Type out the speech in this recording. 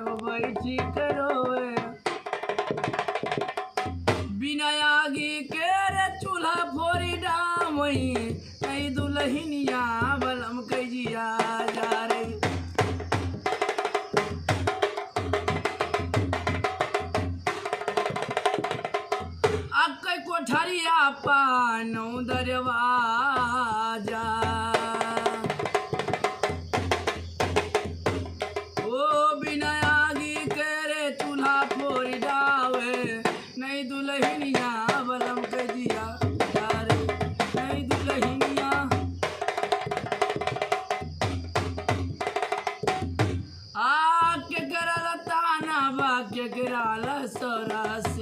बैठी करोवे बिना आगे के रे चूल्हा फोरी डामई कई दुल्हनिया बलम कजिया जा रे अक्के कोठरिया पानौ दरवाजा दुल्हनिया बलम कजिया यारे नहीं दुल्हनिया आके करल ताना बाके करल सरस